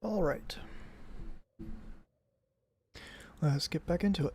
All right, let's get back into it.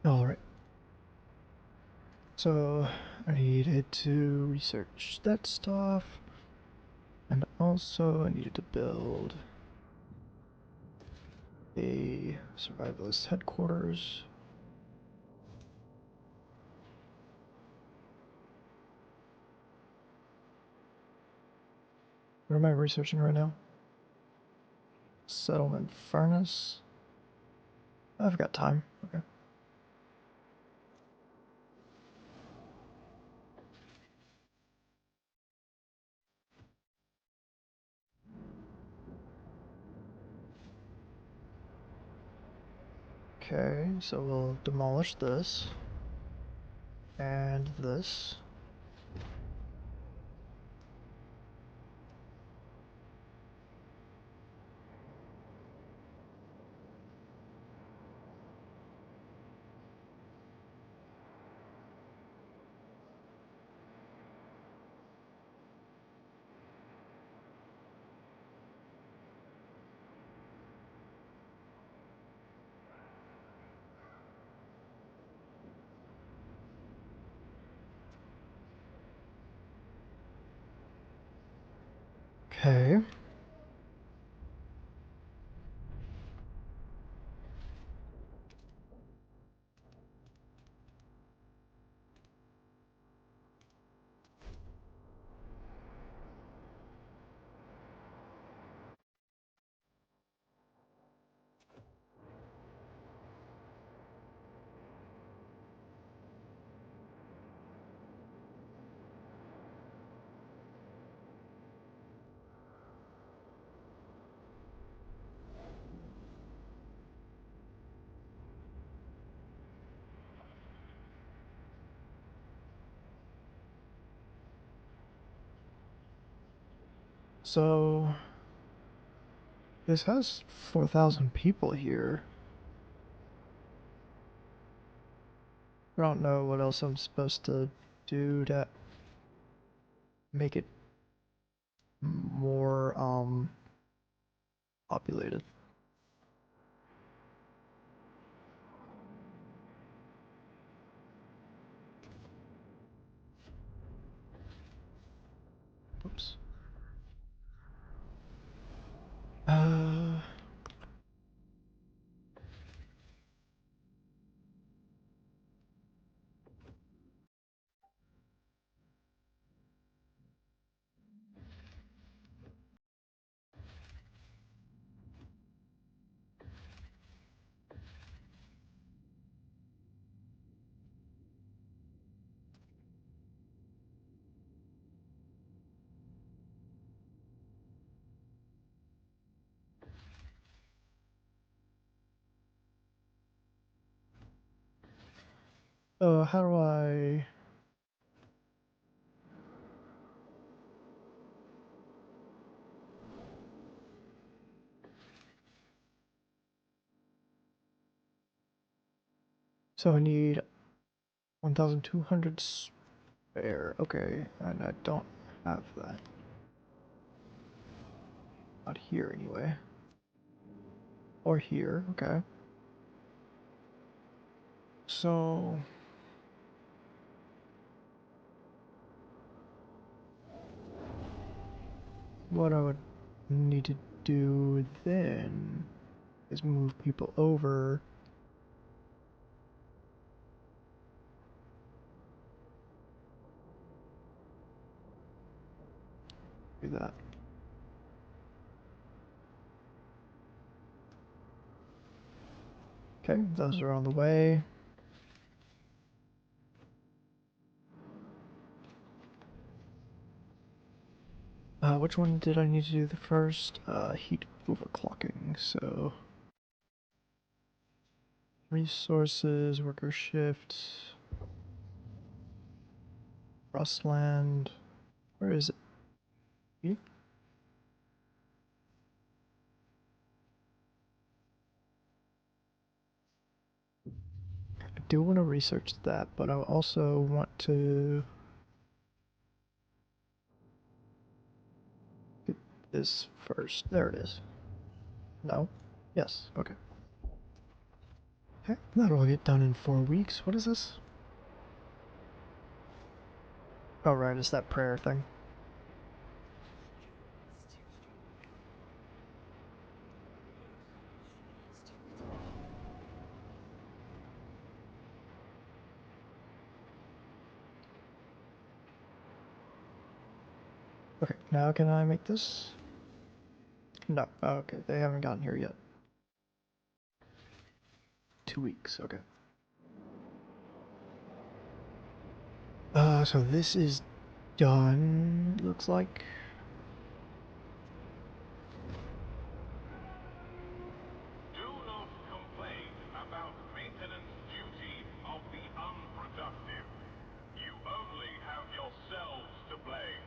Oh, all right. So I needed to research that stuff, and also I needed to build a survivalist headquarters. What am I researching right now? Settlement furnace. I've got time. Okay. Okay, so we'll demolish this and this. Okay. So this has 4,000 people here. I don't know what else I'm supposed to do to make it more populated. Oops. Uh, how do I? So I need 1,200 spare. Okay, and I don't have that. Not here anyway. Or here. Okay. So what I would need to do then is move people over. Do that. Okay, those are on the way. Which one did I need to do the first? Heat overclocking, so... Resources, worker shift... Rustland... Where is it? Here? I do want to research that, but I also want to... get this first. There it is. No? Yes, okay. Okay, that'll get done in 4 weeks. What is this? Oh, right, it's that prayer thing. Okay, now can I make this? No. Oh, okay, they haven't gotten here yet. 2 weeks, okay. So this is done, looks like. Do not complain about maintenance duty of the unproductive. You only have yourselves to blame.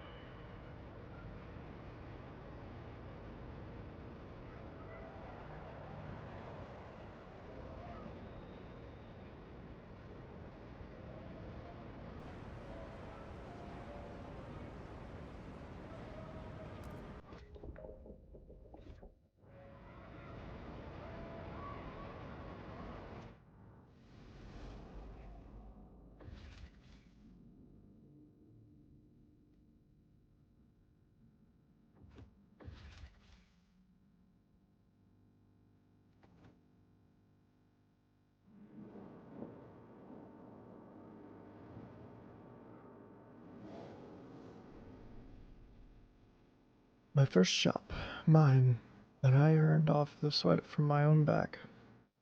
My first shop, mine, that I earned off the sweat from my own back.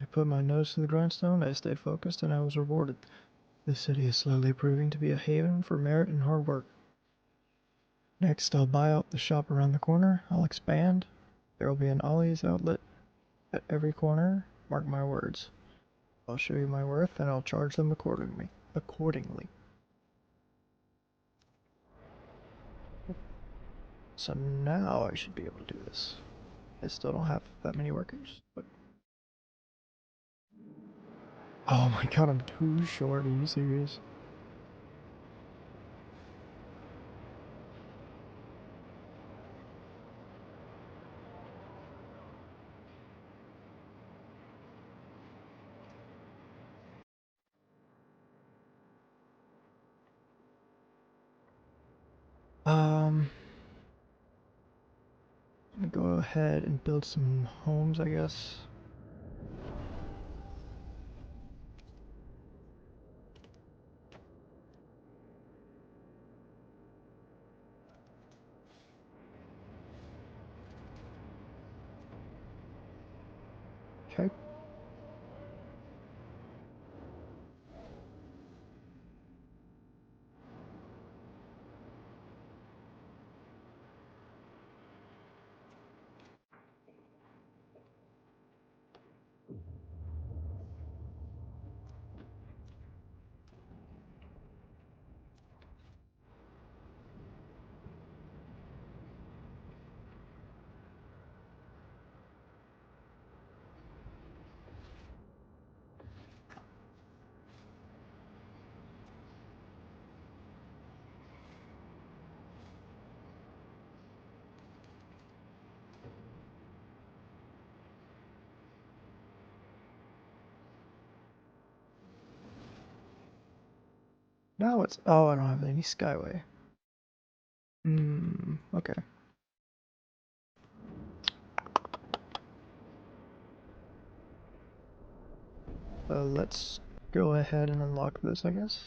I put my nose to the grindstone, I stayed focused, and I was rewarded. This city is slowly proving to be a haven for merit and hard work. Next, I'll buy out the shop around the corner. I'll expand. There will be an Ollie's outlet at every corner. Mark my words. I'll show you my worth, and I'll charge them accordingly. So now I should be able to do this. I still don't have that many workers, but... Oh my god, I'm too short. Are you serious? I'm gonna go ahead and build some homes, I guess. Okay. Now it's... Oh, I don't have any Skyway. Okay. Let's go ahead and unlock this, I guess.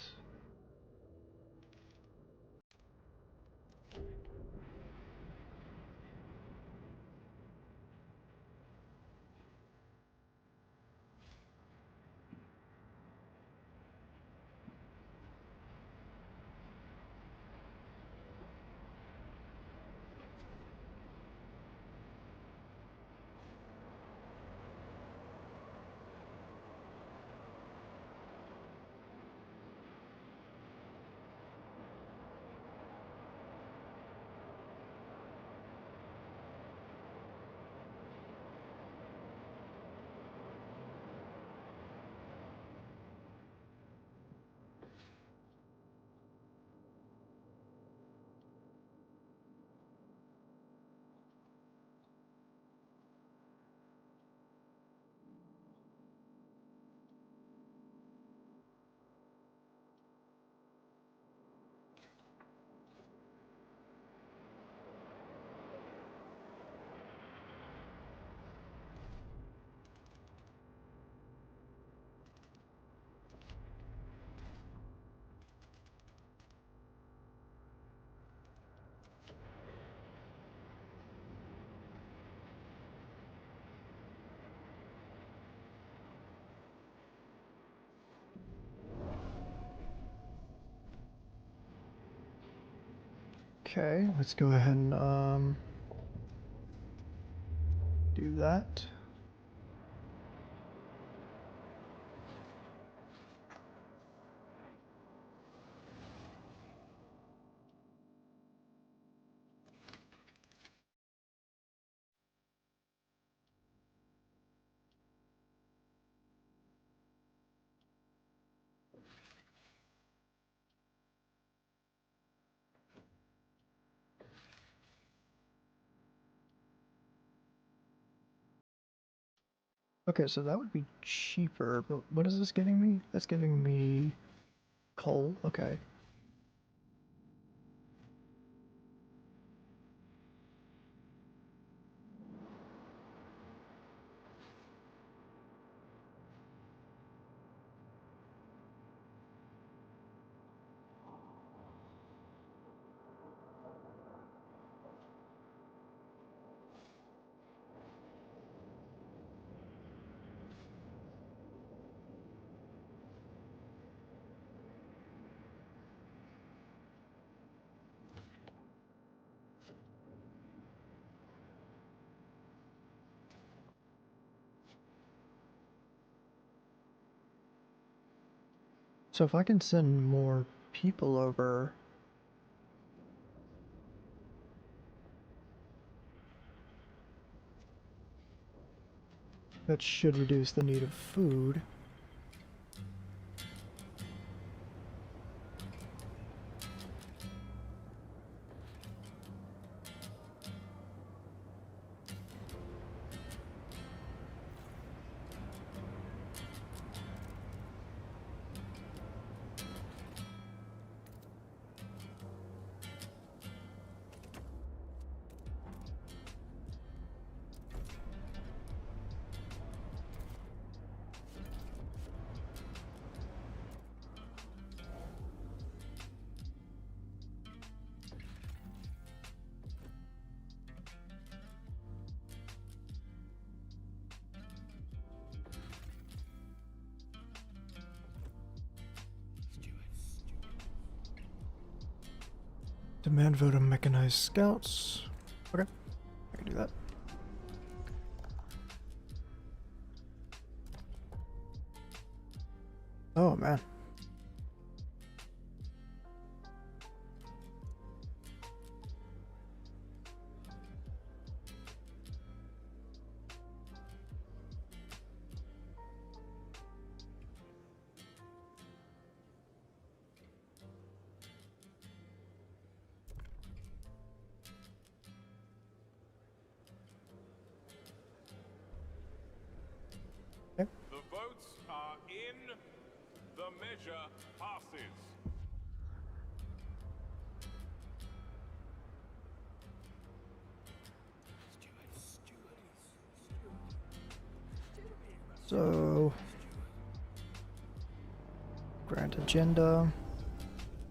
Okay, let's go ahead and do that. Okay, so that would be cheaper, but what is this getting me? That's giving me coal. Okay. So if I can send more people over, that should reduce the need of food. Demand vote on mechanized scouts. Okay, I can do that. Oh man. Okay. The votes are in. The measure passes. So, grant agenda.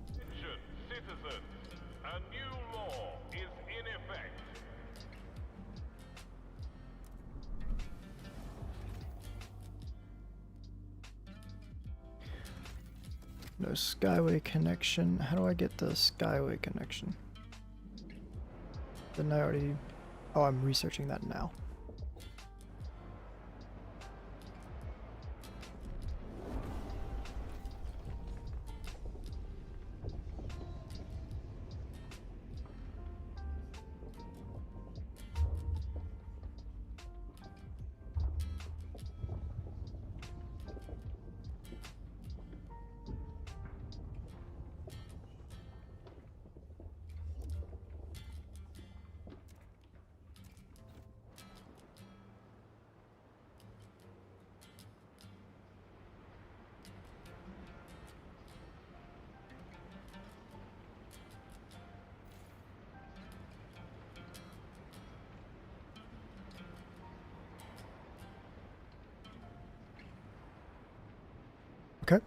Attention, citizens. A new law is in effect. No Skyway connection. How do I get the Skyway connection? Didn't I already... Oh, I'm researching that now. Okay.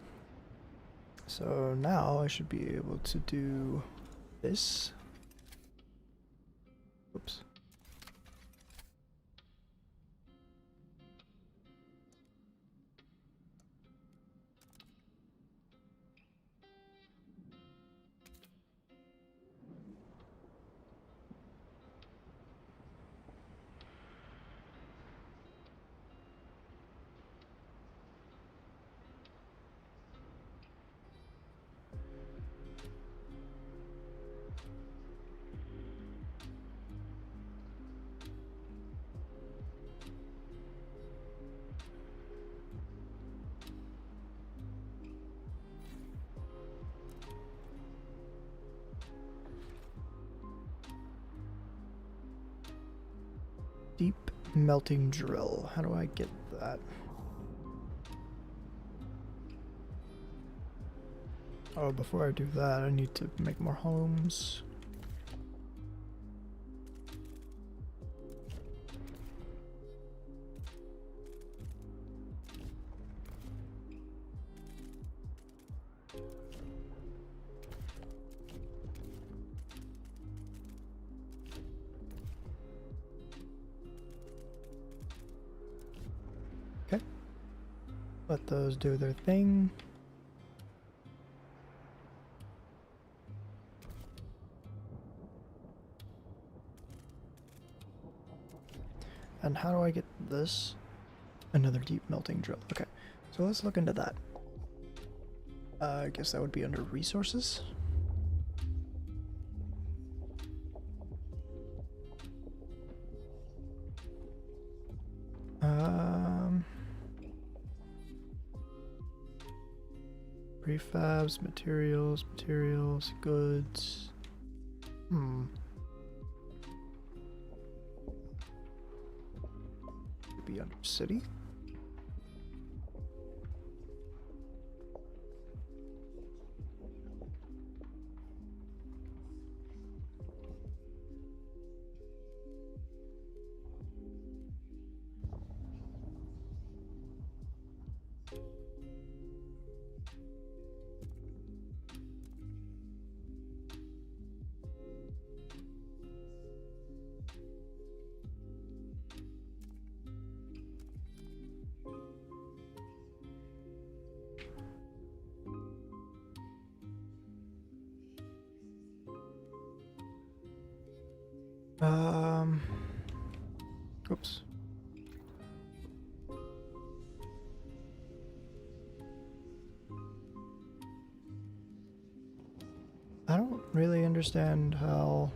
So now I should be able to do this. Oops. melting drill. How do I get that? Oh, before I do that, I need to make more homes. Okay. Let those do their thing. And how do I get this? Another deep melting drill. Okay, so let's look into that. I guess that would be under resources. Prefabs, materials, goods. Be under city. Oops. I don't really understand how...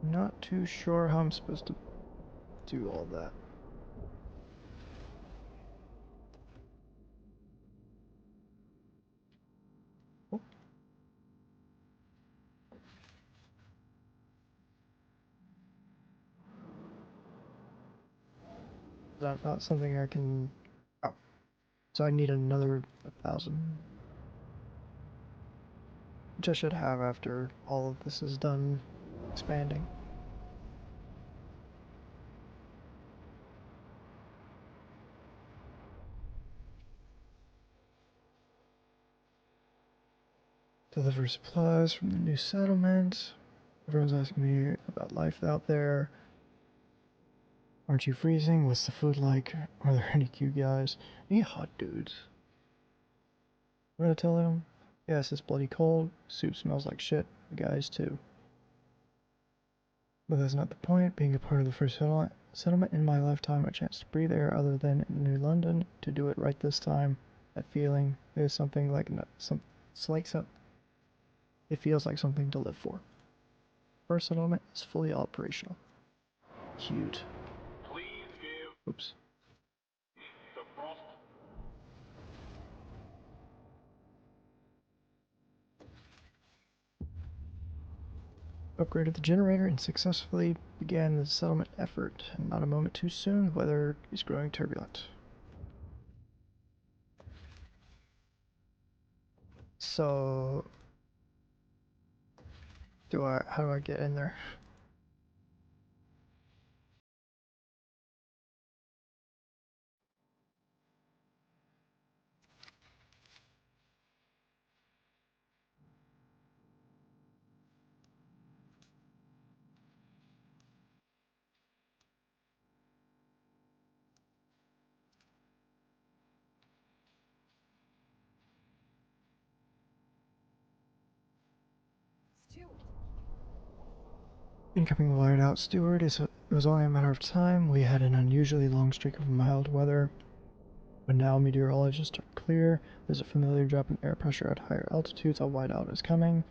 Not too sure how I'm supposed to do all that. Oh. Is that not something I can... Oh. So I need another 1,000. Which I should have after all of this is done expanding. Deliver supplies from the new settlement. Everyone's asking me about life out there. Aren't you freezing? What's the food like? Are there any cute guys? Any hot dudes? I'm gonna tell him, yes, it's bloody cold. Soup smells like shit. The guys too. But that's not the point. Being a part of the first settlement in my lifetime, a chance to breathe air other than in New London, to do it right this time. That feeling is something like it feels like something to live for. First settlement is fully operational. Cute. Please give Oops. the frost. Upgraded the generator and successfully began the settlement effort. And not a moment too soon, the weather is growing turbulent. So, how do I get in there? Incoming whiteout steward. It was only a matter of time. We had an unusually long streak of mild weather, but now meteorologists are clear. There's a familiar drop in air pressure at higher altitudes. A whiteout is coming.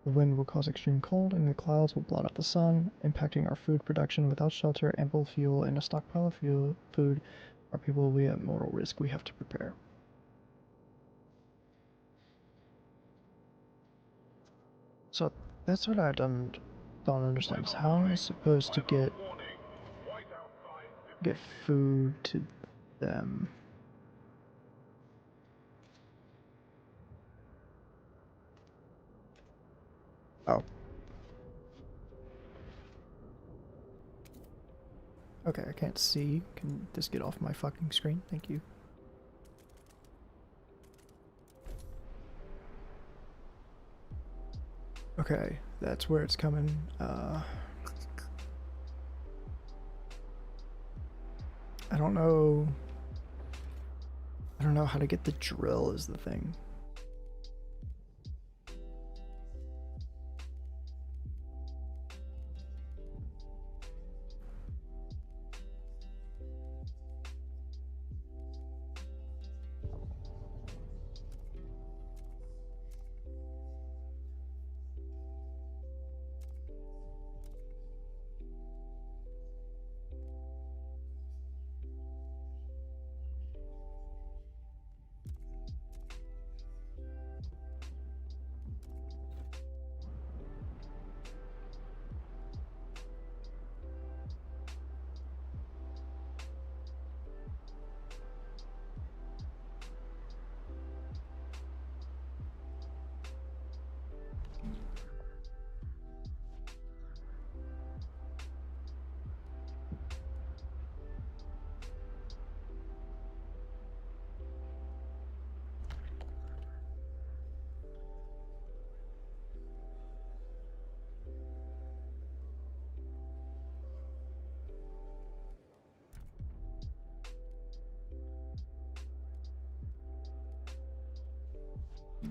The wind will cause extreme cold, and the clouds will blot out the sun, impacting our food production. Without shelter, ample fuel, and a stockpile of food, our people will be at mortal risk. We have to prepare. So that's what I don't understand. Is how am I supposed to get food to them? Oh. Okay, I can't see. Can this get off my fucking screen? Thank you. Okay, that's where it's coming. I don't know. I don't know how to get the drill is the thing.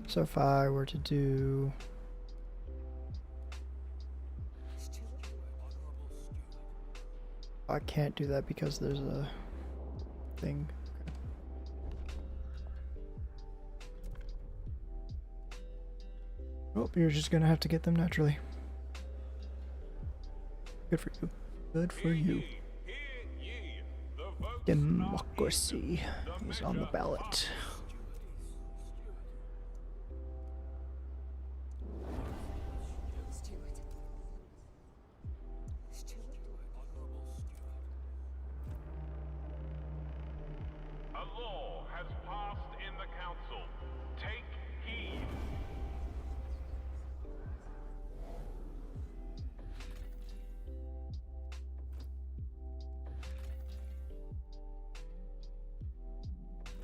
So if I were to do... I can't do that because there's a thing. Okay. Oh, you're just gonna have to get them naturally. Good for you. Good for you. Democracy is on the ballot.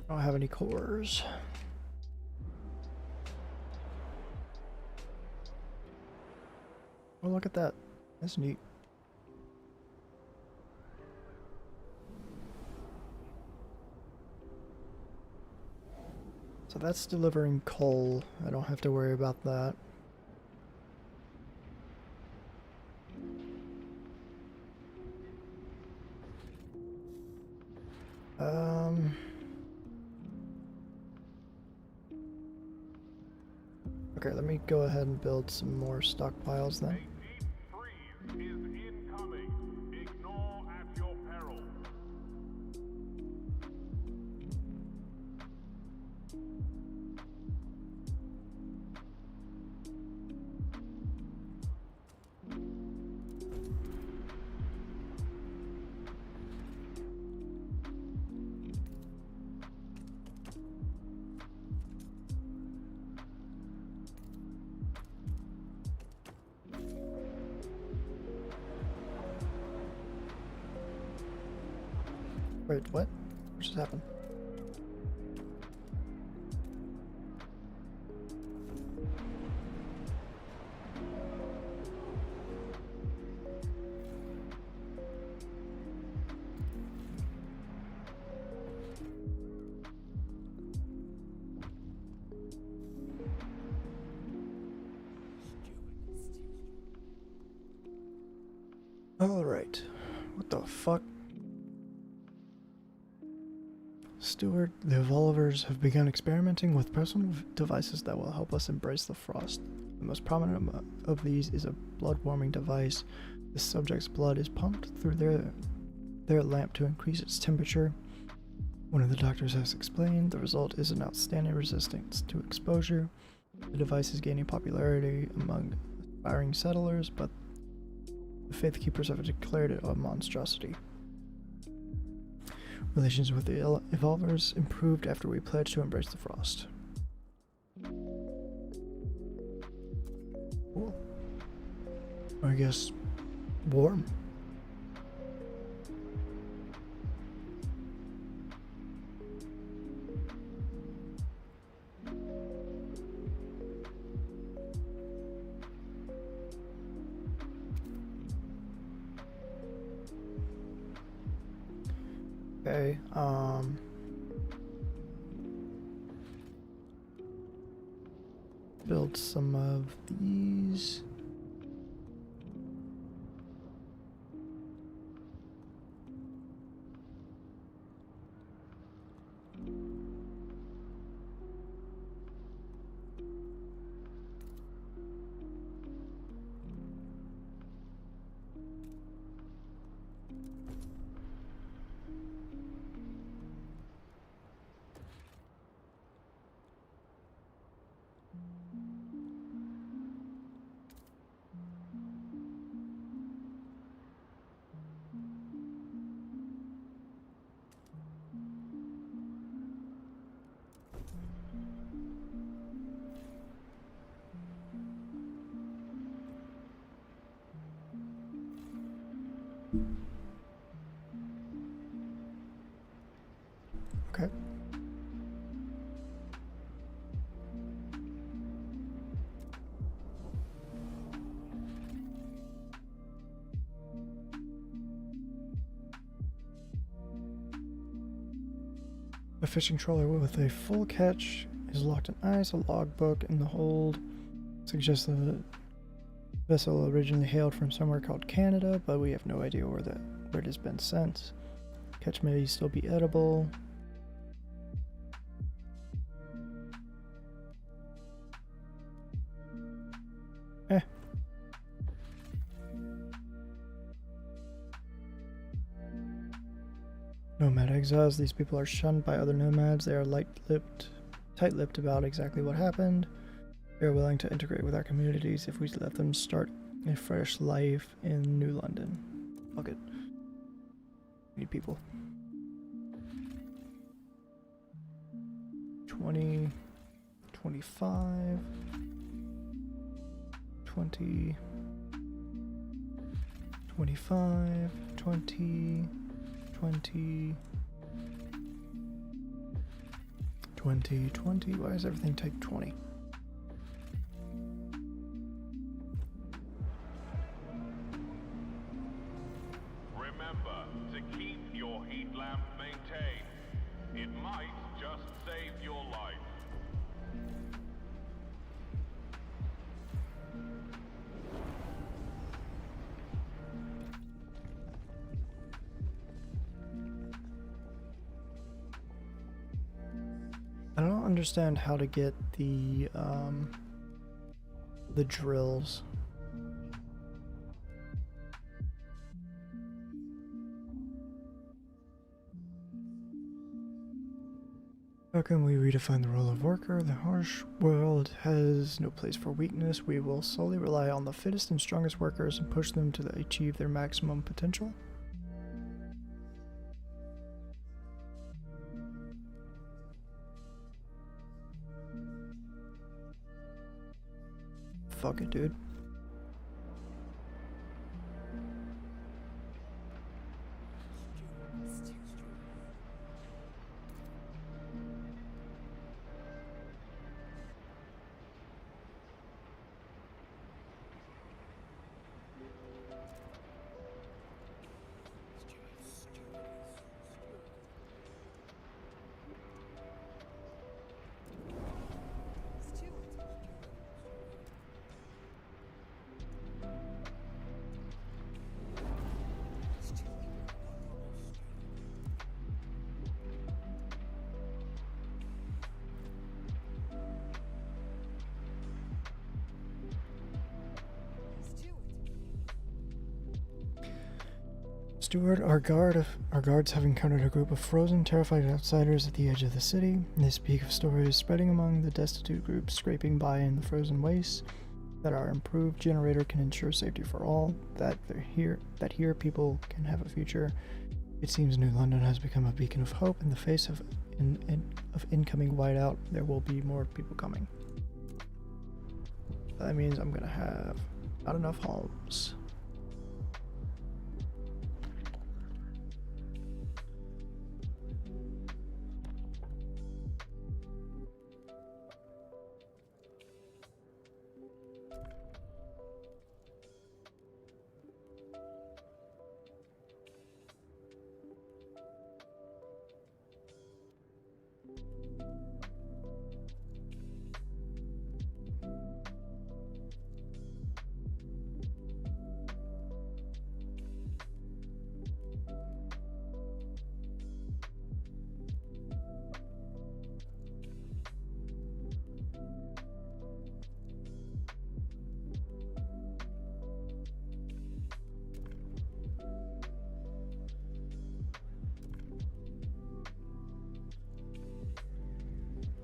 I don't have any cores. Oh, look at that. That's neat. So that's delivering coal. I don't have to worry about that. Okay, let me go ahead and build some more stockpiles then. Wait, what? What just happened? Alright. What the fuck? Stewart, the Evolvers have begun experimenting with personal devices that will help us embrace the frost. The most prominent of these is a blood-warming device. The subject's blood is pumped through their lamp to increase its temperature. One of the doctors has explained the result is an outstanding resistance to exposure. The device is gaining popularity among aspiring settlers, but the Faith Keepers have declared it a monstrosity. Relations with the Evolvers improved after we pledged to embrace the Frost. Cool. I guess warm. Okay, build some of these. Okay. A fishing trawler with a full catch is locked in ice. A logbook in the hold suggests the vessel originally hailed from somewhere called Canada, but we have no idea where it has been sent. Catch may still be edible. Nomad exiles. These people are shunned by other nomads. They are tight-lipped about exactly what happened. They are willing to integrate with our communities if we let them start a fresh life in New London. Fuck it. We need people. 20, 25, 20, 25, 20, 20, 20, 20. Why does everything take 20? Remember to keep your heat lamp maintained. It might just save your life. I don't understand how to get the drills. How can we redefine the role of worker? The harsh world has no place for weakness. We will solely rely on the fittest and strongest workers and push them to achieve their maximum potential. Fuck it, dude. Steward, our guards have encountered a group of frozen, terrified outsiders at the edge of the city. They speak of stories spreading among the destitute groups scraping by in the frozen wastes, that our improved generator can ensure safety for all, that here people can have a future. It seems New London has become a beacon of hope in the face of incoming whiteout. There will be more people coming. That means I'm gonna have not enough homes.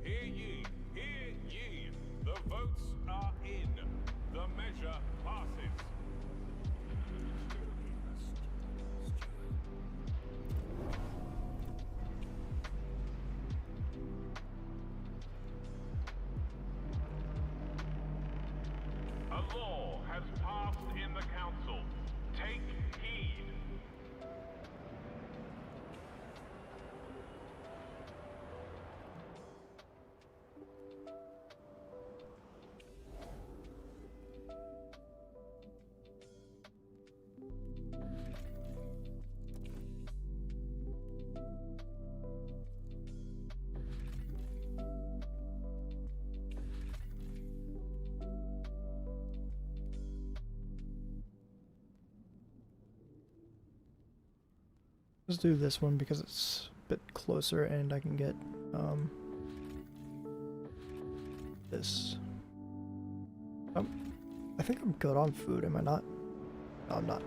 Hear ye, hear ye. The votes are in. The measure passes. A law has passed in the council. Take heed. Let's do this one because it's a bit closer and I can get this. I think I'm good on food, am I not? No, I'm not.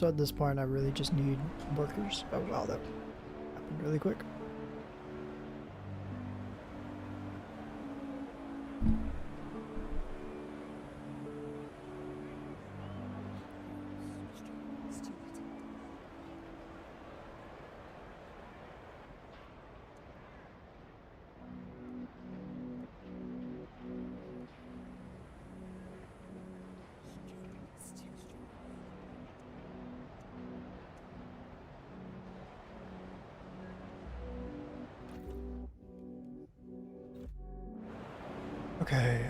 So at this point, I really just need workers. Oh wow, that happened really quick. Okay,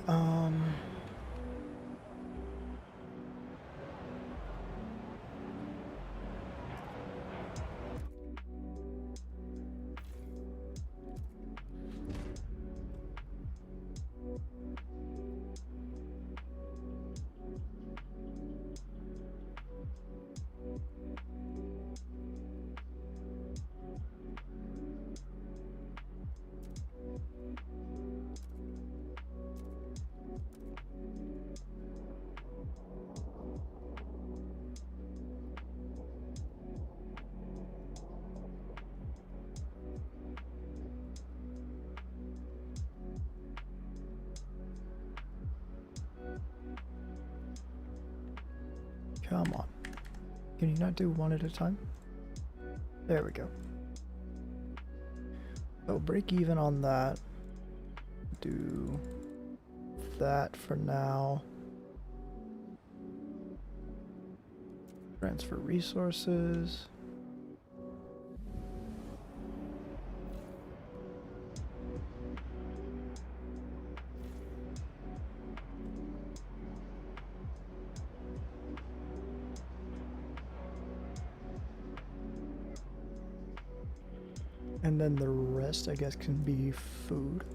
come on. Can you not do one at a time? There we go. So break even on that. Do that for now. Transfer resources. And then the rest, I guess, can be food.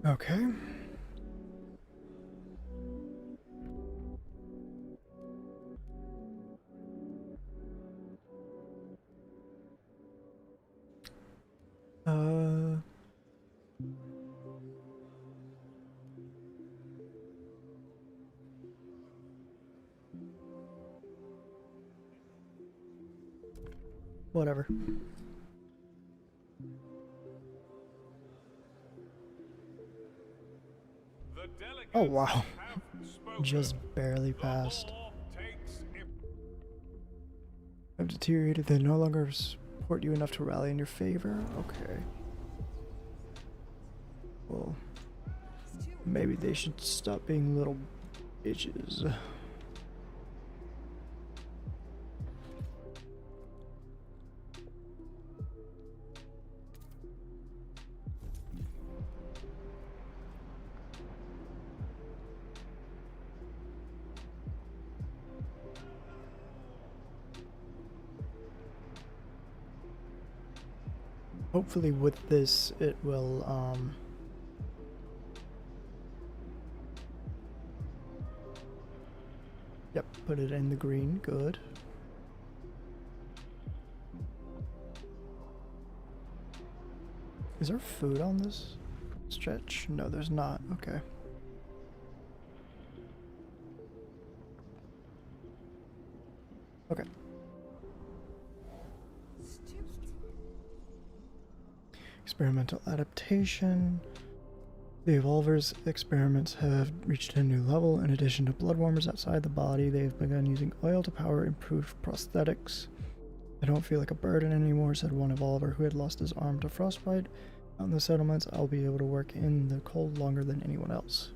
Okay. Whatever. Oh wow. Just barely passed. I've deteriorated. They no longer support you enough to rally in your favor. Okay. Well, maybe they should stop being little bitches. Hopefully with this it will yep, put it in the green. Good. Is there food on this stretch? No, there's not. Okay. Okay. Experimental adaptation. The Evolver's experiments have reached a new level. In addition to blood warmers outside the body, they have begun using oil to power improved prosthetics. I don't feel like a burden anymore, said one Evolver who had lost his arm to frostbite. Out in the settlements, I'll be able to work in the cold longer than anyone else.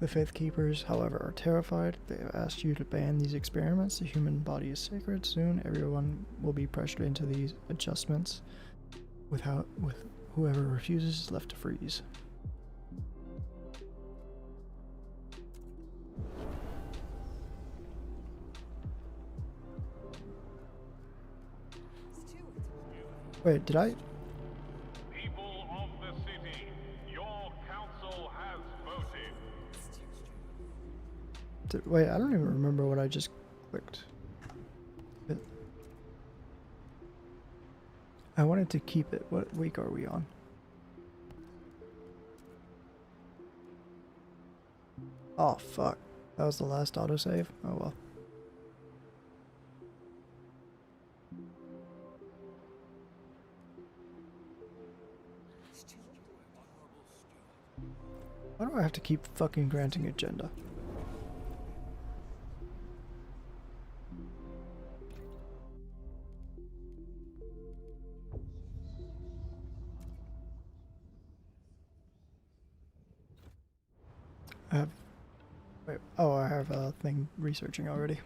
The Faith Keepers, however, are terrified. They have asked you to ban these experiments. The human body is sacred. Soon, everyone will be pressured into these adjustments. With whoever refuses is left to freeze. Wait, did I? People of the city, your council has voted. Wait, I don't even remember what I just clicked. I wanted to keep it. What week are we on? Oh, fuck. That was the last autosave? Oh, well. Why do I have to keep fucking granting agenda? I have... Wait, oh, I have a thing researching already.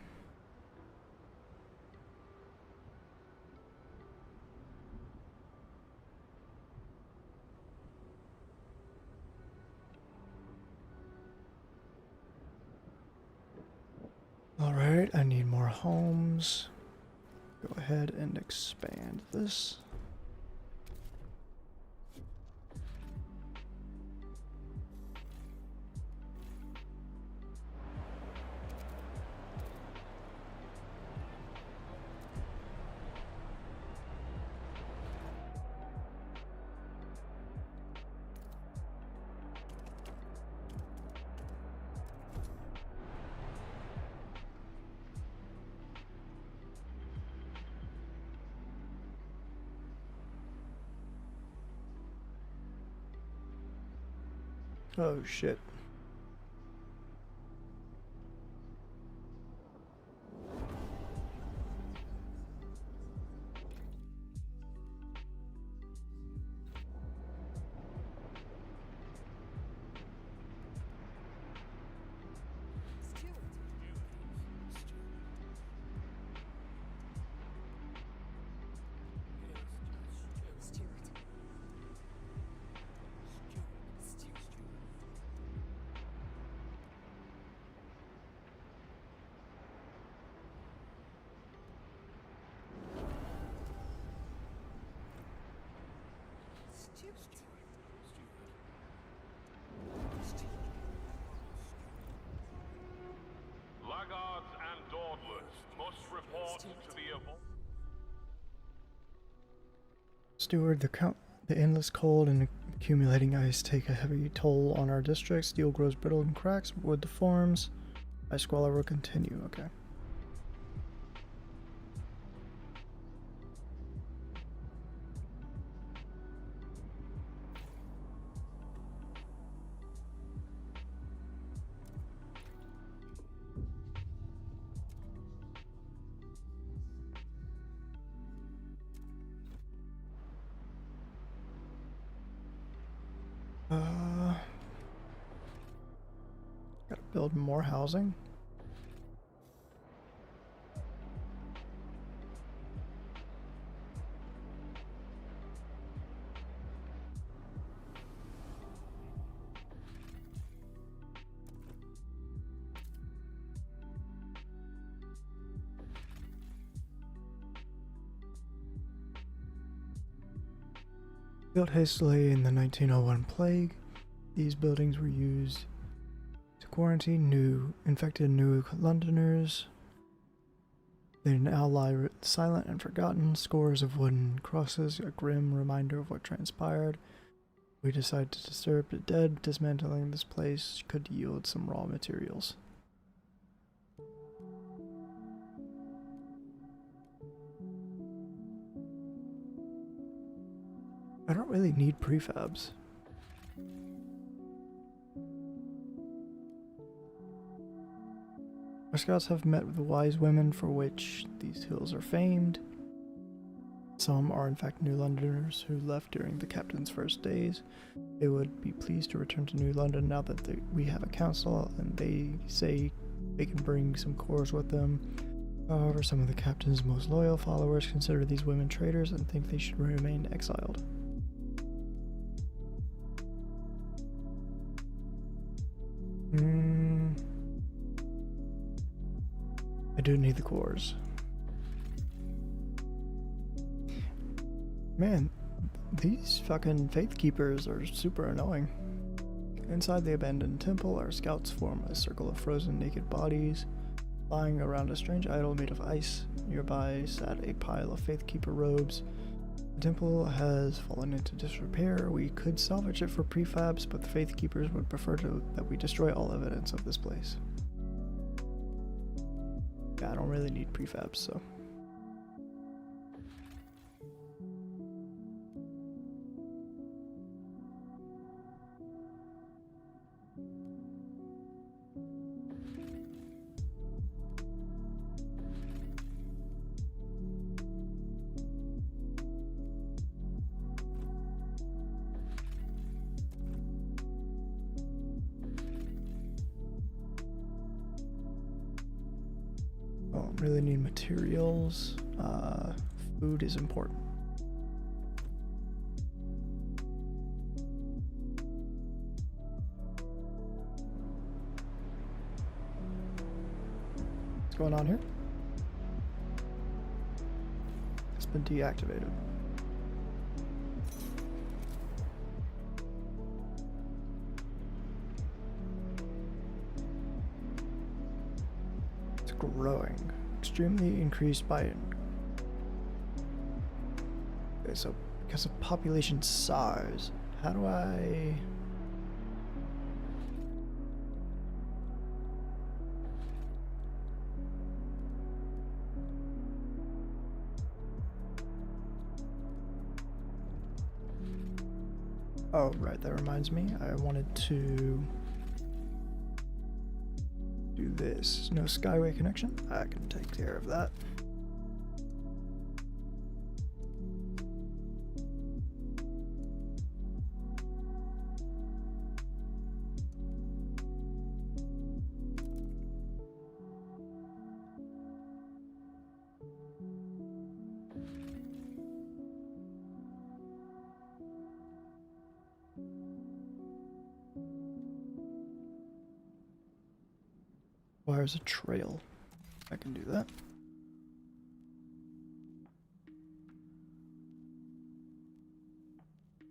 Alright, I need more homes. Go ahead and expand this. Oh shit. Laggards and dawdlers must report to the Steward, the endless cold and accumulating ice take a heavy toll on our district. Steel grows brittle and cracks, wood deforms. Ice squalor will continue, okay. Gotta build more housing. Built hastily in the 1901 plague, these buildings were used to quarantine infected New Londoners. They now lie silent and forgotten, scores of wooden crosses, a grim reminder of what transpired. We decide to disturb the dead. Dismantling this place could yield some raw materials. I don't really need prefabs. Scouts have met with the wise women for which these hills are famed. Some are in fact New Londoners who left during the captain's first days. They would be pleased to return to New London now that we have a council, and they say they can bring some cores with them. However, some of the captain's most loyal followers consider these women traitors and think they should remain exiled. I do need the cores. Man, these fucking Faith Keepers are super annoying. Inside the abandoned temple, our scouts form a circle of frozen naked bodies lying around a strange idol made of ice. Nearby sat a pile of Faith Keeper robes. The temple has fallen into disrepair. We could salvage it for prefabs, but the Faith Keepers would prefer that we destroy all evidence of this place. Yeah, I don't really need prefabs, so. Don't really need materials. Food is important. What's going on here? It's been deactivated. It's growing. Extremely increased by. Okay, so because of population size, how do I? Oh, right, that reminds me. I wanted to do this. No Skyway connection. I can take care of that. Requires a trail. I can do that.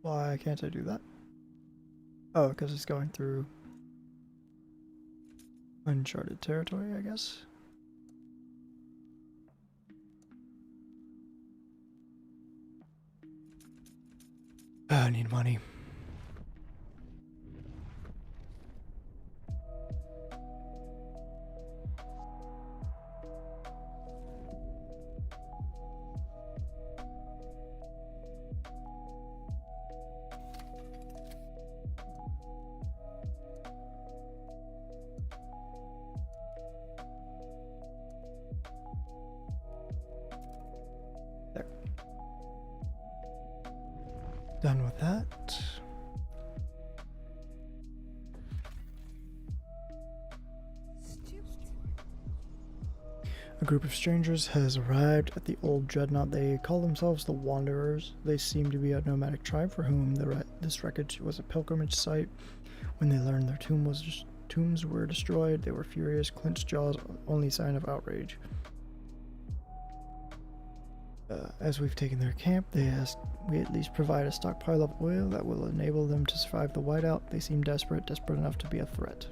Why can't I do that? Oh, because it's going through uncharted territory, I guess. I need money. There. Done with that. A group of strangers has arrived at the old dreadnought. They call themselves the Wanderers. They seem to be a nomadic tribe for whom this wreckage was a pilgrimage site. When they learned their tombs were destroyed, they were furious, clenched jaws, only sign of outrage. As we've taken their camp, they ask we at least provide a stockpile of oil that will enable them to survive the whiteout. They seem desperate enough to be a threat.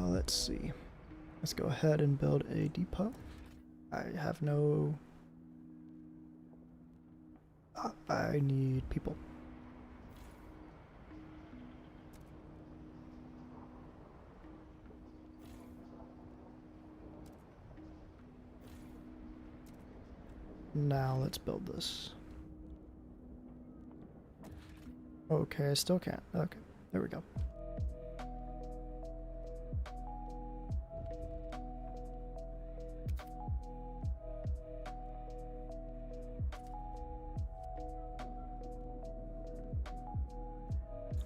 Let's see. Let's go ahead and build a depot. I have no... I need people. Now let's build this. Okay, I still can't. Okay, there we go.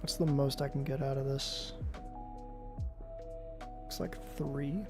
What's the most I can get out of this? Looks like 3.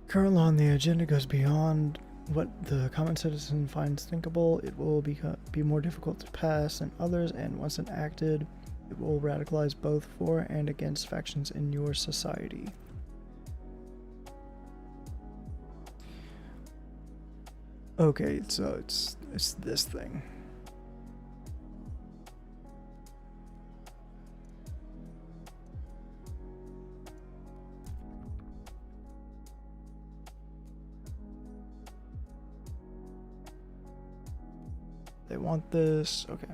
Current law on the agenda goes beyond what the common citizen finds thinkable. It will be more difficult to pass than others, and once enacted, it will radicalize both for and against factions in your society. Okay, so it's this thing. They want this. Okay.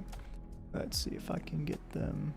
Let's see if I can get them.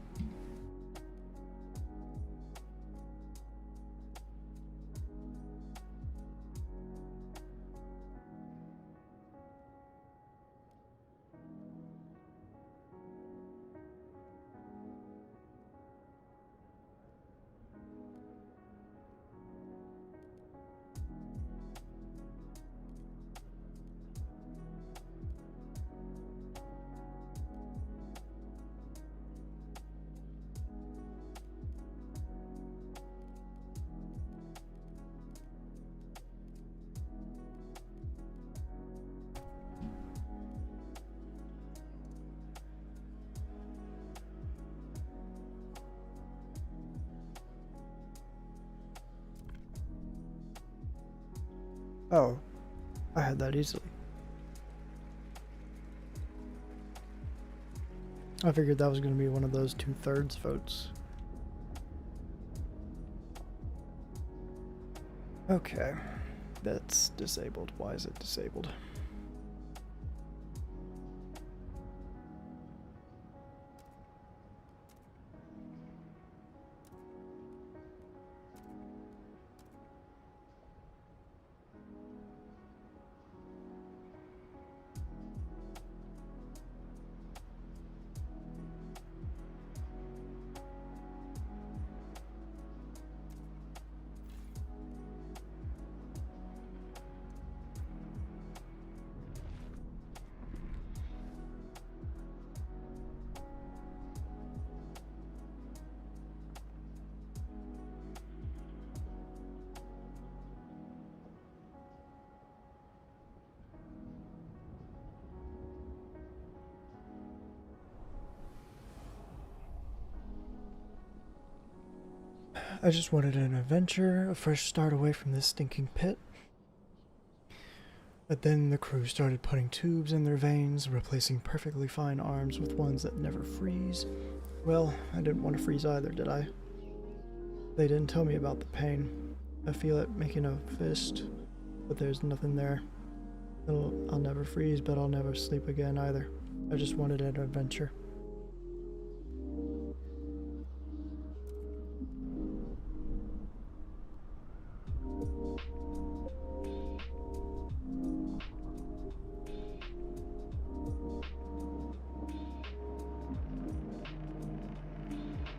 Oh, I had that easily. I figured that was going to be one of those 2/3 votes. Okay, that's disabled. Why is it disabled? I just wanted an adventure, a fresh start away from this stinking pit. But then the crew started putting tubes in their veins, replacing perfectly fine arms with ones that never freeze. Well, I didn't want to freeze either, did I? They didn't tell me about the pain. I feel it making a fist, but there's nothing there. I'll never freeze, but I'll never sleep again either. I just wanted an adventure.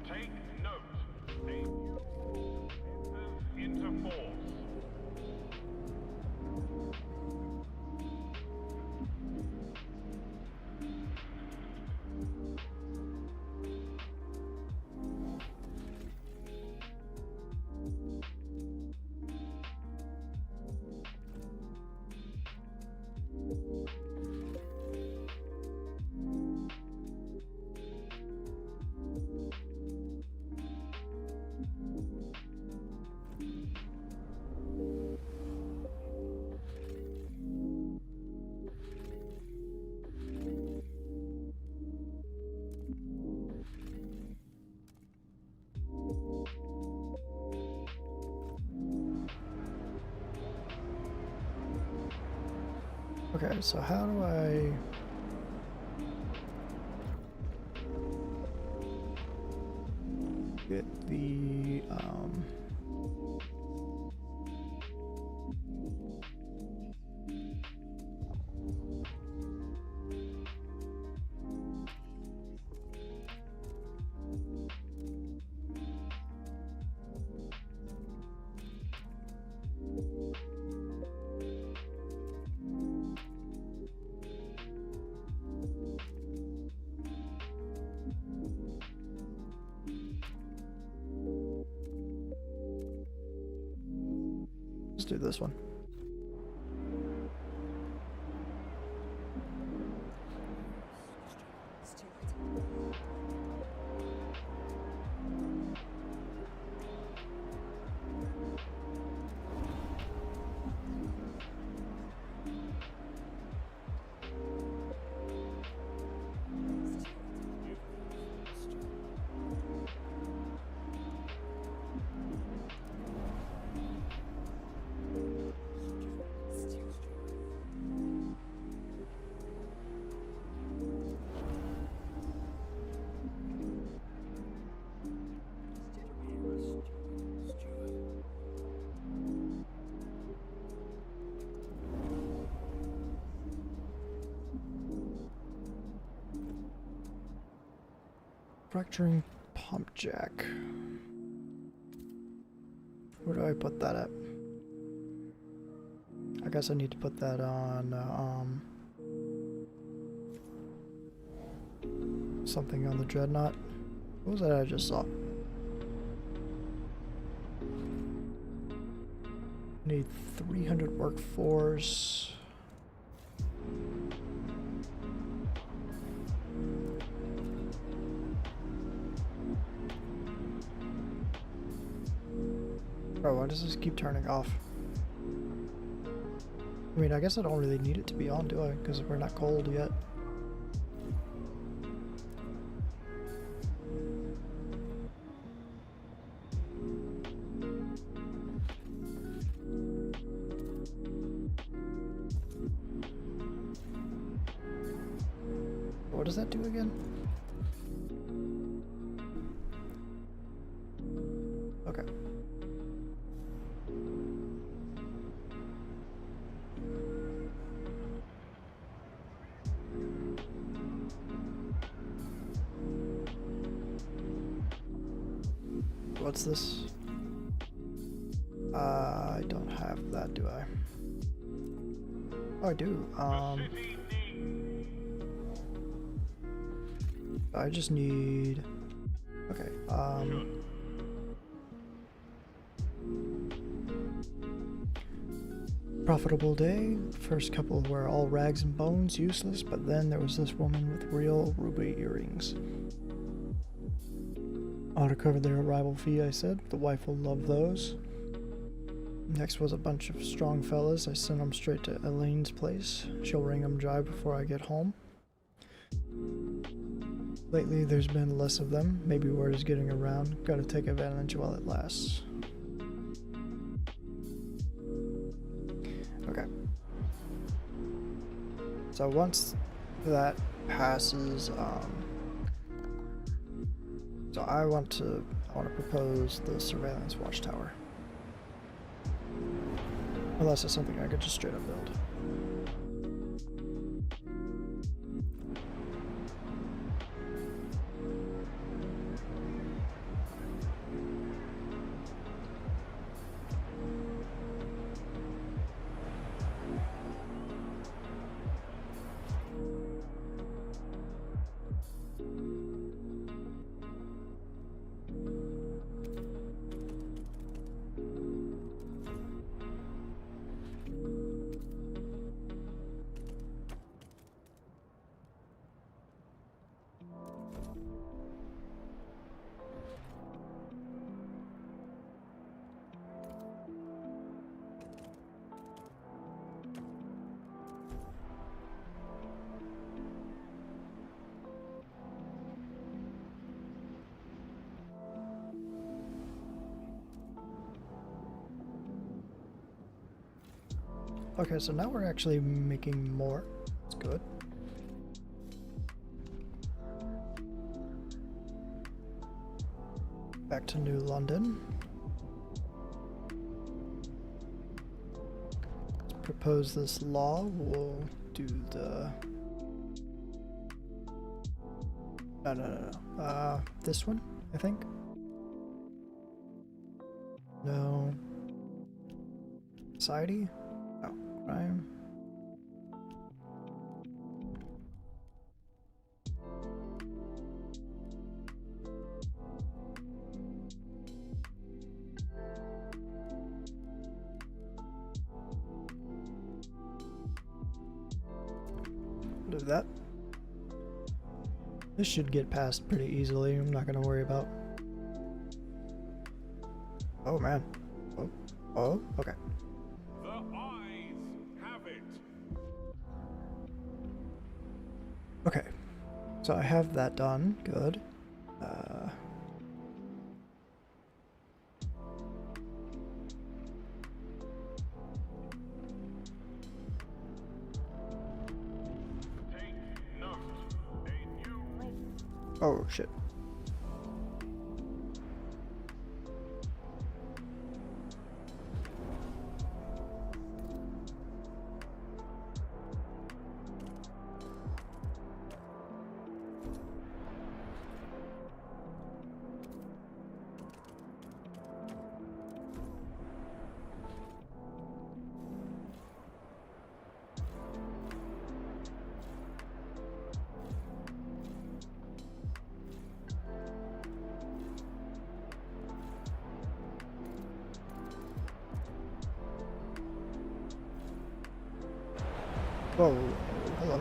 Take note. Okay, so how do I... get the, let's do this one. Fracturing pump jack. Where do I put that at? I guess I need to put that on something on the Dreadnought. What was that I just saw? Need 300 workforce. Bro, why does this keep turning off? I mean, I guess I don't really need it to be on, do I? Because we're not cold yet. What does that do again? Okay. What's this? I don't have that, do I? Oh, I do. I just need... Okay, profitable day. First couple were all rags and bones, useless, but then there was this woman with real ruby earrings. Ought to cover their arrival fee, I said. The wife will love those. Next was a bunch of strong fellas. I sent them straight to Elaine's place. She'll wring them dry before I get home. Lately, there's been less of them. Maybe word is getting around. Gotta take advantage while it lasts. Okay. So once that passes, so I want to propose the surveillance watchtower. Unless it's something I could just straight up build. Okay, so now we're actually making more. It's good. Back to New London. Let's propose this law. We'll do the... No. This one, I think. No. Society? No. Crime. Do that. This should get passed pretty easily. I'm not gonna worry about. Oh man. Oh, okay. The eyes have it. Okay. So I have that done. Good. Take note. A new rule. Oh shit. Whoa. Hello.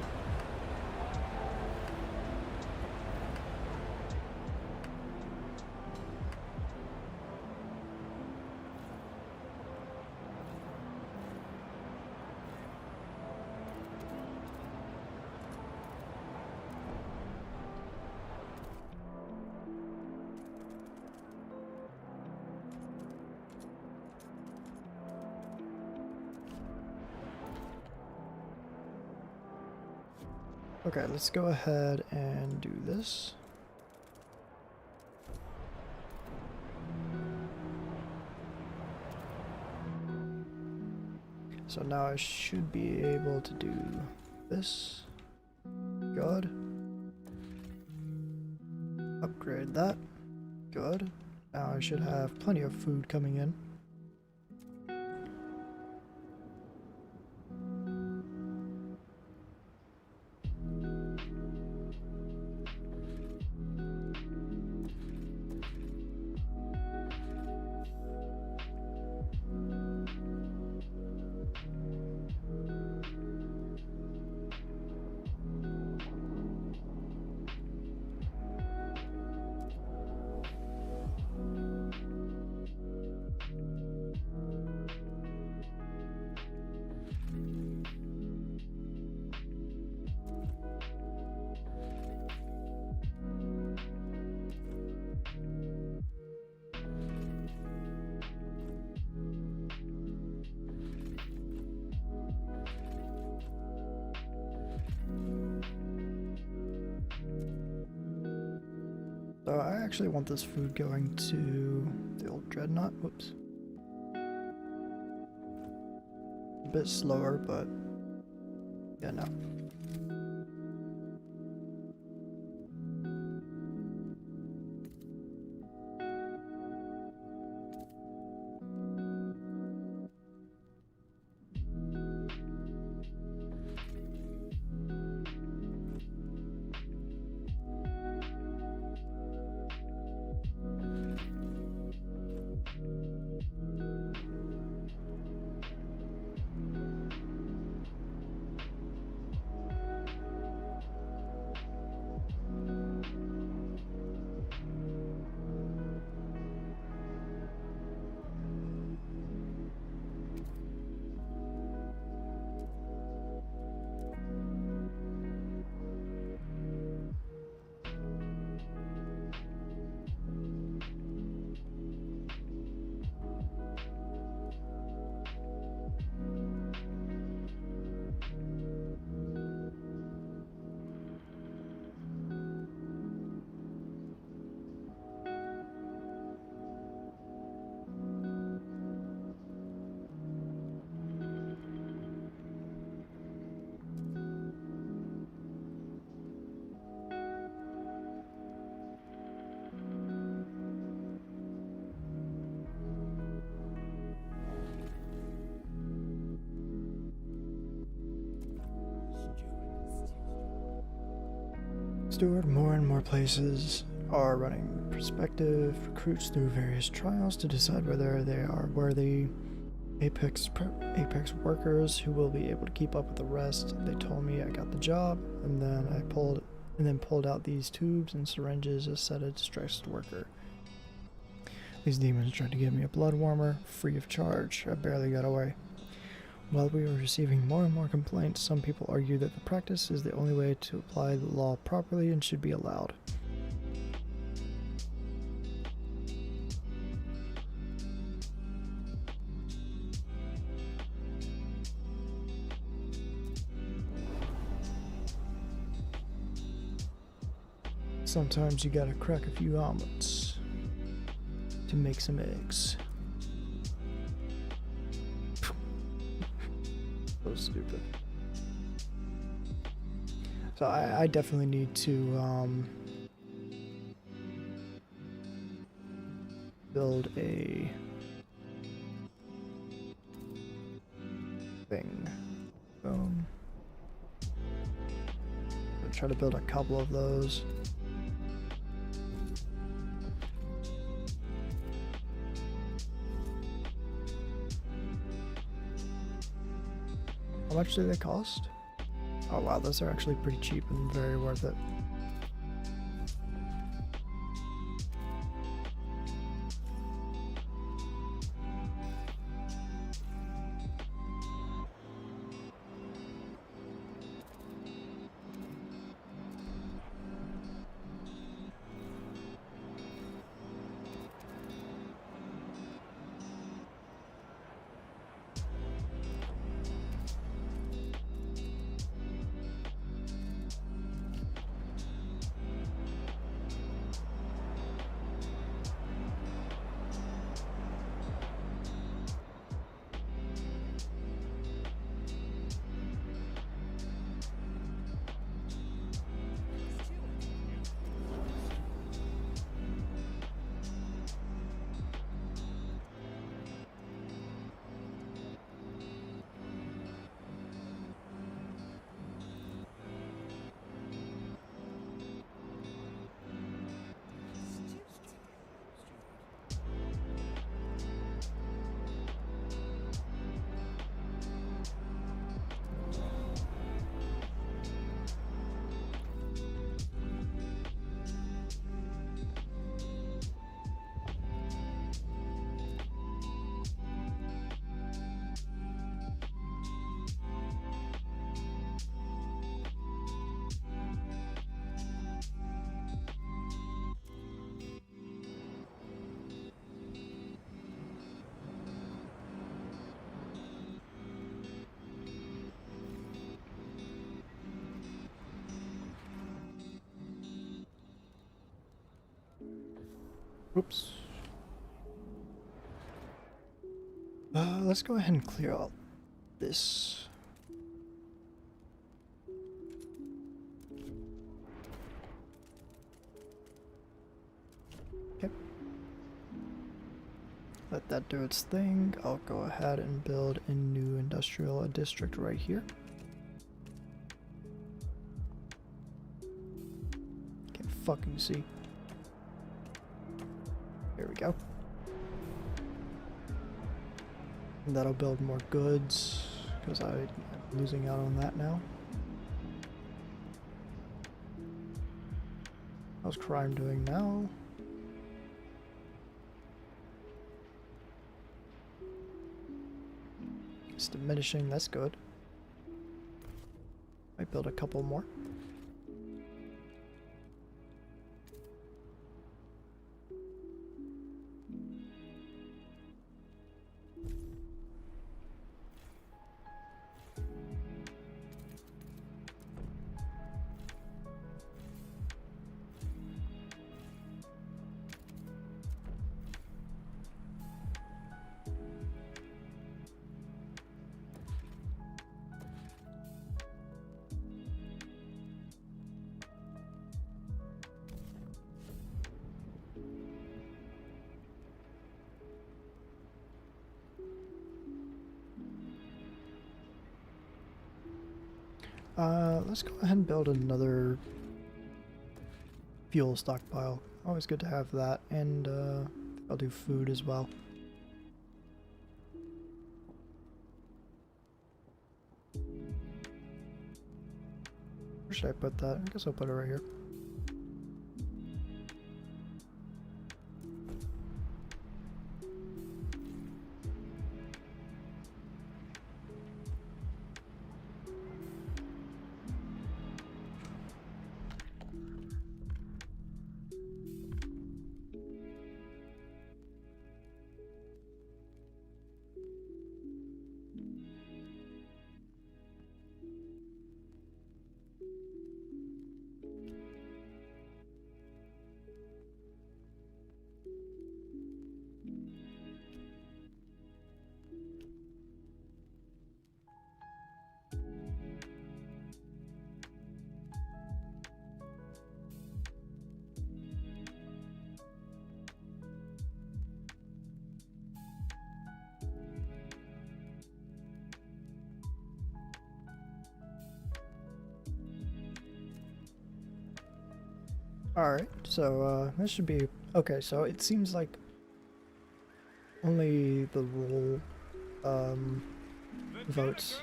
Okay, let's go ahead and do this. So now I should be able to do this. Good. Upgrade that. Good. Now I should have plenty of food coming in. So I actually want this food going to the old Dreadnought. Whoops. A bit slower, but yeah, no. Steward, more and more places are running prospective recruits through various trials to decide whether they are worthy Apex workers who will be able to keep up with the rest. They told me I got the job, and then pulled out these tubes and syringes as said a distressed worker. These demons tried to give me a blood warmer, free of charge. I barely got away. While we were receiving more and more complaints, some people argue that the practice is the only way to apply the law properly and should be allowed. Sometimes you gotta crack a few omelets to make some eggs. So stupid. So I definitely need to build a thing. Boom. I'll try to build a couple of those. How much do they cost? Oh wow, those are actually pretty cheap and very worth it. Oops. Let's go ahead and clear out this. Okay. Let that do its thing. I'll go ahead and build a new industrial district right here. Can't fucking see. Here we go. And that'll build more goods, because I'm losing out on that now. How's crime doing now? It's diminishing, that's good. Might build a couple more. Let's go ahead and build another fuel stockpile. Always good to have that, and I'll do food as well. Where should I put that? I guess I'll put it right here. Alright, so this should be okay. So it seems like only the rule votes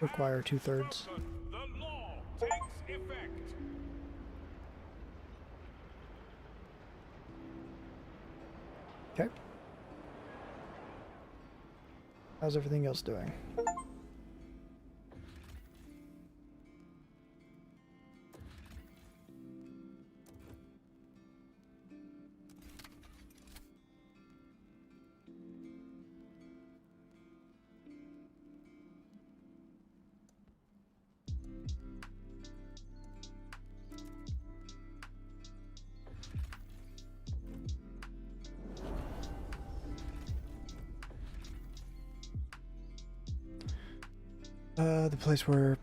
require 2/3. The law takes effect. Okay. How's everything else doing? The place where,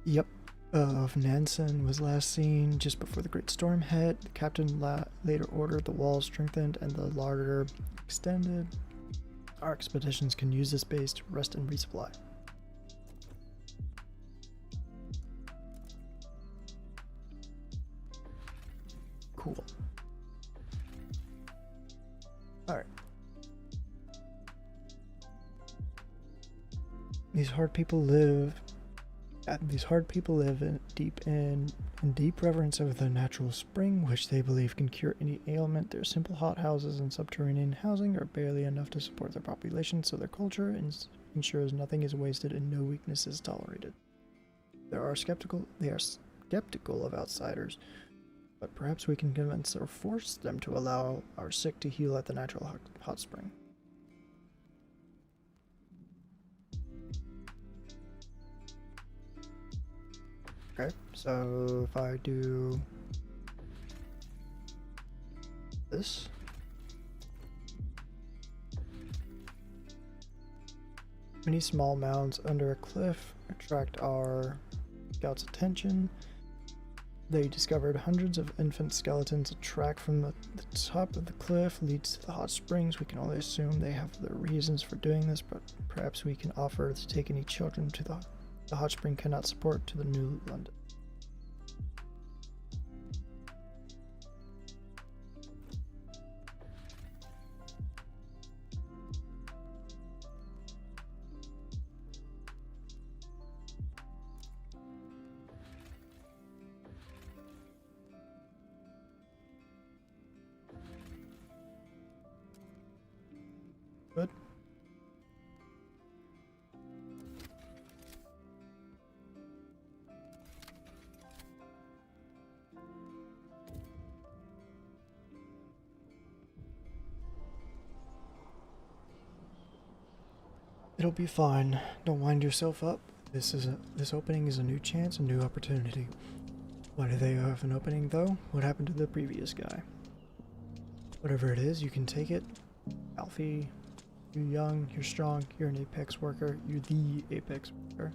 yep, of Nansen was last seen just before the Great Storm hit. The captain later ordered the walls strengthened and the larder extended. Our expeditions can use this base to rest and resupply. Cool. Alright. These hard people live in deep reverence of the natural spring, which they believe can cure any ailment. Their simple hot houses and subterranean housing are barely enough to support their population, so their culture ensures nothing is wasted and no weakness is tolerated. They are skeptical of outsiders, but perhaps we can convince or force them to allow our sick to heal at the natural hot spring. Okay, so if I do this, many small mounds under a cliff attract our scouts' attention. They discovered hundreds of infant skeletons. A track from the top of the cliff leads to the hot springs. We can only assume they have their reasons for doing this, but perhaps we can offer to take any children to the hot spring cannot support to the New London. Good. It'll be fine. Don't wind yourself up. This opening is a new chance, a new opportunity. Why do they have an opening though? What happened to the previous guy? Whatever it is, you can take it. Alfie, you're young, you're strong, you're an Apex worker, you're the Apex worker.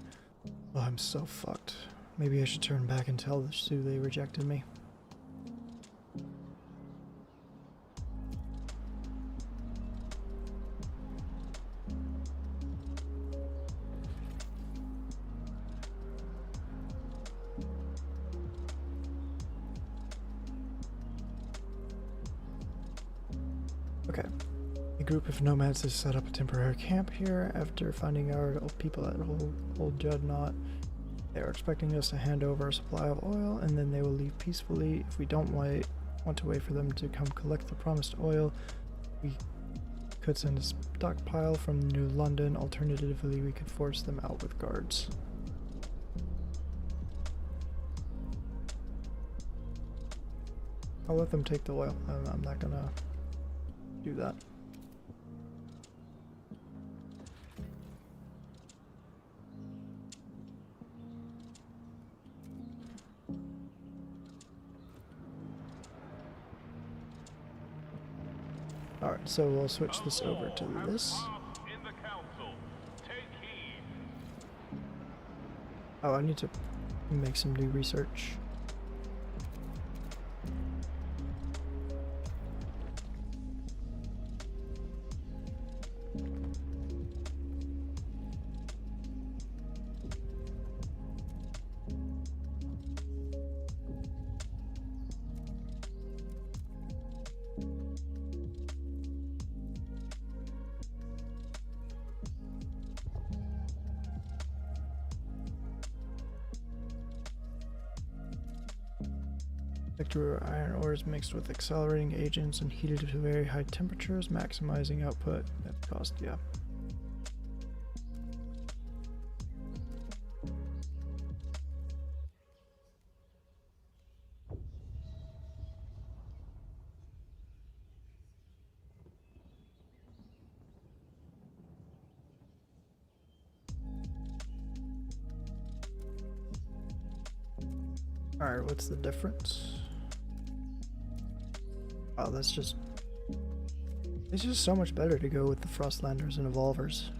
Oh, I'm so fucked. Maybe I should turn back and tell the Sioux they rejected me. Okay. A group of nomads has set up a temporary camp here after finding our people at Old Dreadnought. They are expecting us to hand over a supply of oil, and then they will leave peacefully. If we don't want to wait for them to come collect the promised oil, we could send a stockpile from New London. Alternatively, we could force them out with guards. I'll let them take the oil. I'm not gonna do that. Alright, so we'll switch this over to this. Oh, I need to make some new research. Vector iron ores mixed with accelerating agents and heated to very high temperatures, maximizing output at cost, yeah. Alright, what's the difference? Oh, it's just so much better to go with the Frostlanders and Evolvers.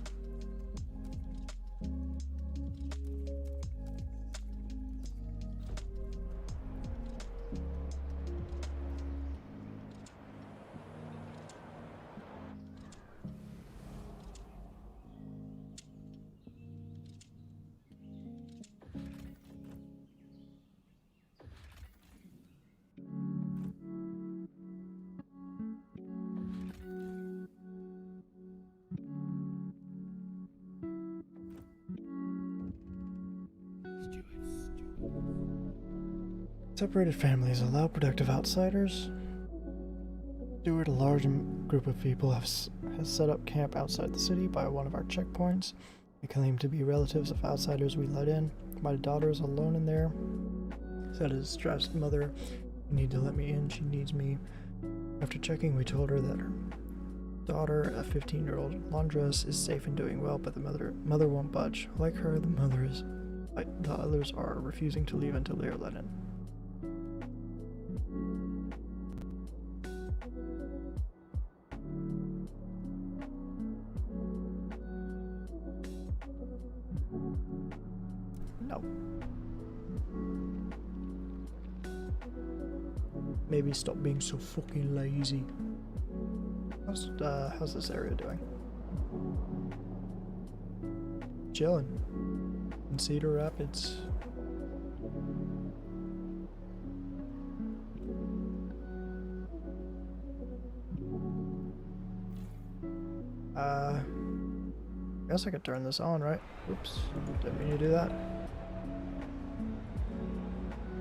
Separated families allow productive outsiders. Stewart, a large group of people has set up camp outside the city by one of our checkpoints. They claim to be relatives of outsiders we let in. My daughter is alone in there. Said his stressed mother, "You need to let me in, she needs me." After checking, we told her that her daughter, a 15-year-old laundress, is safe and doing well, but the mother won't budge. Like her, the others are refusing to leave until they are let in. No. Maybe stop being so fucking lazy. How's this area doing? Chilling. In Cedar Rapids. I guess I could turn this on, right? Oops, didn't mean to do that.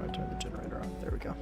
I turn the generator on. There we go.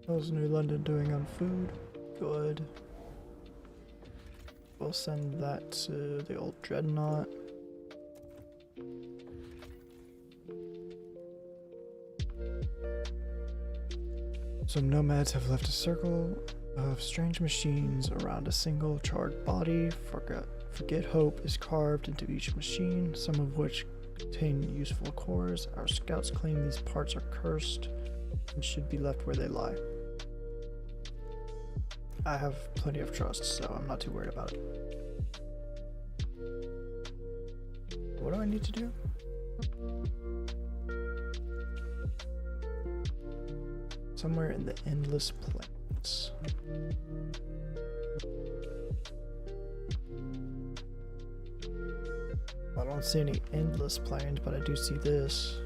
How's New London doing on food? Good. We'll send that to the old Dreadnought. Some nomads have left a circle of strange machines around a single charred body. Forget Hope is carved into each machine, some of which contain useful cores. Our scouts claim these parts are cursed and should be left where they lie. I have plenty of trust, so I'm not too worried about it. What do I need to do? Somewhere in the Endless Plains. I don't see any Endless Plains, but I do see this.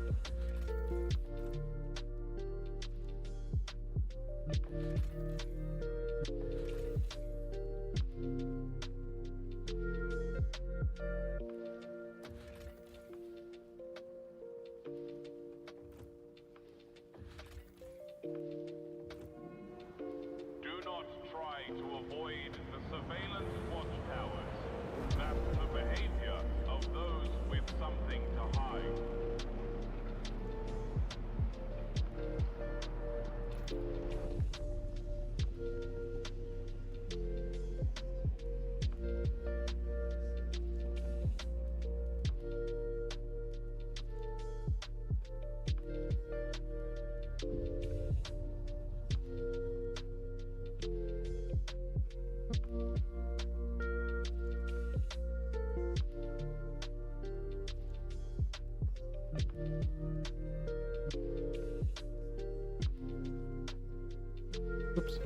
Oops.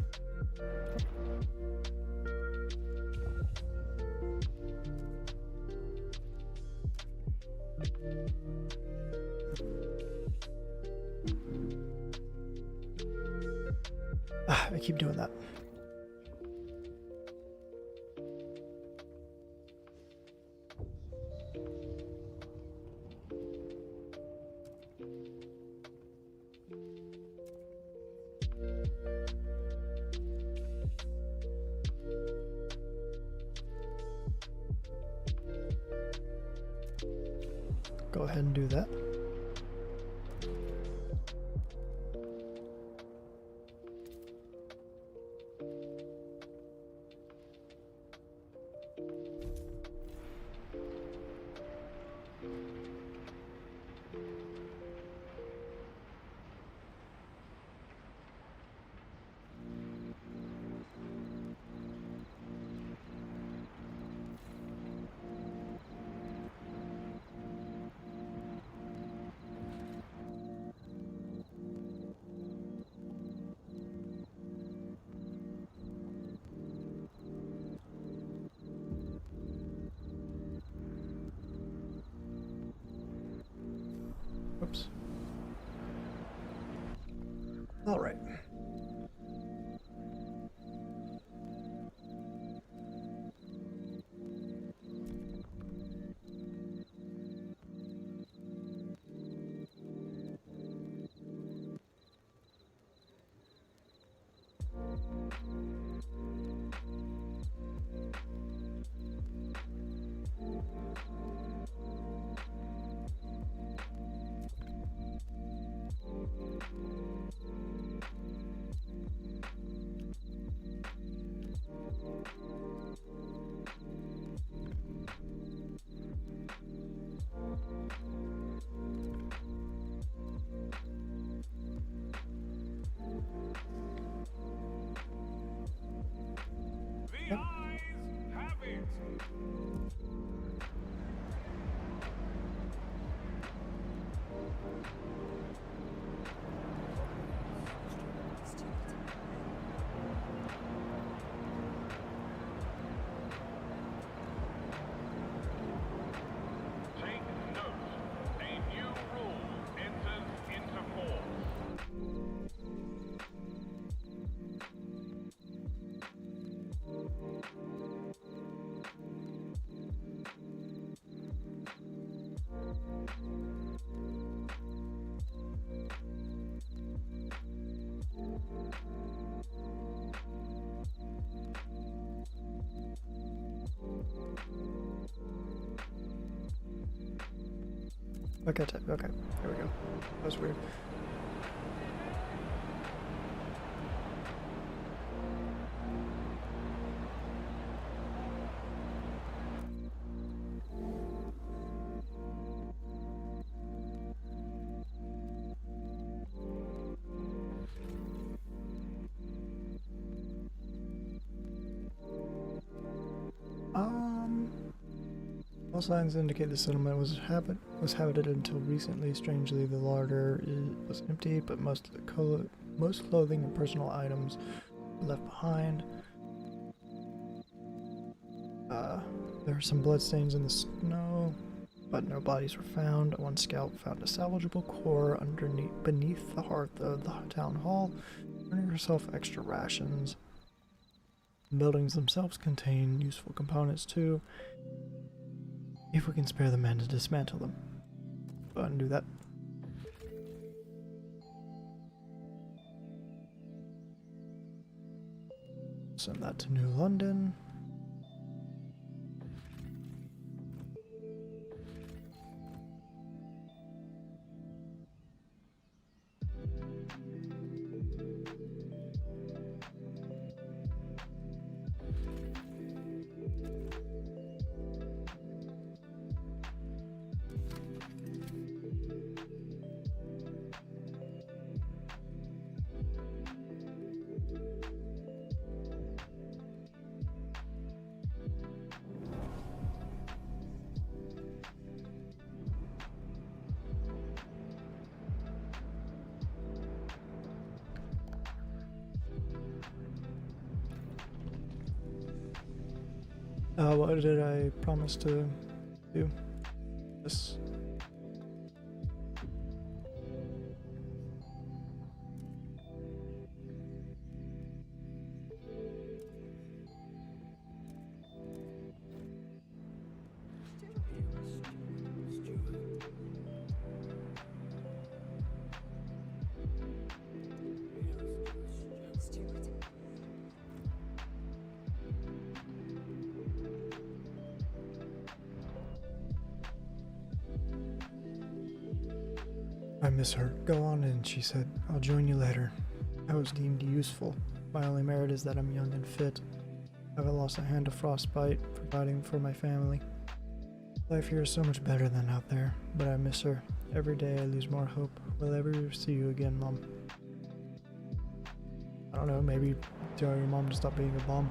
I keep doing that. Go ahead and do that. Oops. All right. The eyes have it. Take note. Okay, okay, there we go. That was weird. All signs indicate the settlement was habited until recently. Strangely, the larder was empty, but most clothing and personal items were left behind. There were some bloodstains in the snow, but no bodies were found. One scout found a salvageable core beneath the hearth of the town hall, earning herself extra rations. The buildings themselves contain useful components too, if we can spare the men to dismantle them. Go ahead and do that. Send that to New London. What did I promise to do? This. I miss her. Go on in, she said. I'll join you later. I was deemed useful. My only merit is that I'm young and fit. I haven't lost a hand to frostbite, providing for my family. Life here is so much better than out there, but I miss her. Every day I lose more hope. Will I ever see you again, Mom? I don't know, maybe tell your mom to stop being a bum.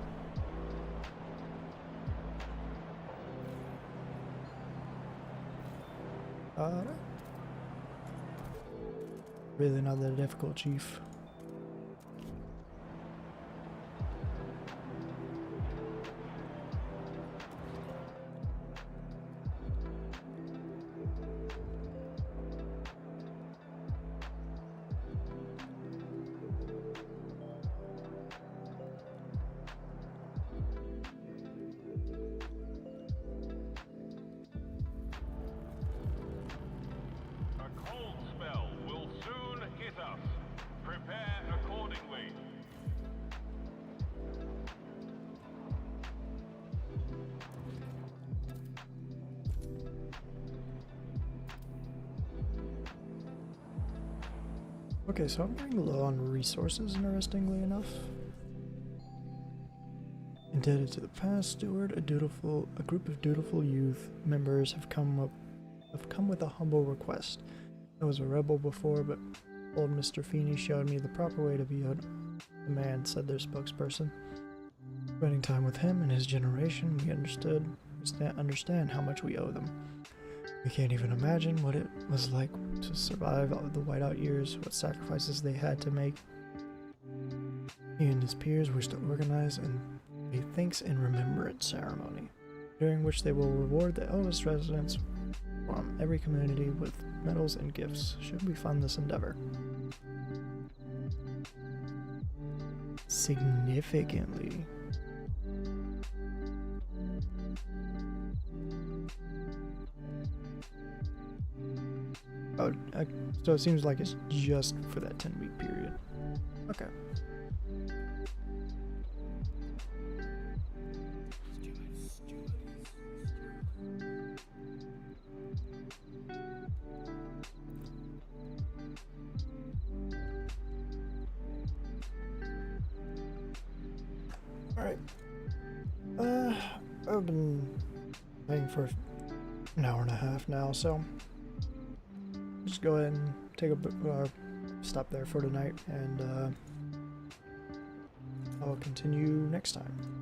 Really not that difficult, Chief. Okay, so I'm running low on resources, interestingly enough. Indebted to the past steward, a group of dutiful youth members have come with a humble request. I was a rebel before, but old Mr. Feeney showed me the proper way to be a man, said their spokesperson. Spending time with him and his generation, we understand how much we owe them. We can't even imagine what it was like to survive the whiteout years, what sacrifices they had to make. He and his peers wish to organize a thanks and remembrance ceremony, during which they will reward the eldest residents from every community with medals and gifts, should we fund this endeavor. Significantly. Oh, so it seems like it's just for that 10-week period. Okay. Alright. I've been playing for an hour and a half now, so just go ahead and take a stop there for tonight, and I'll continue next time.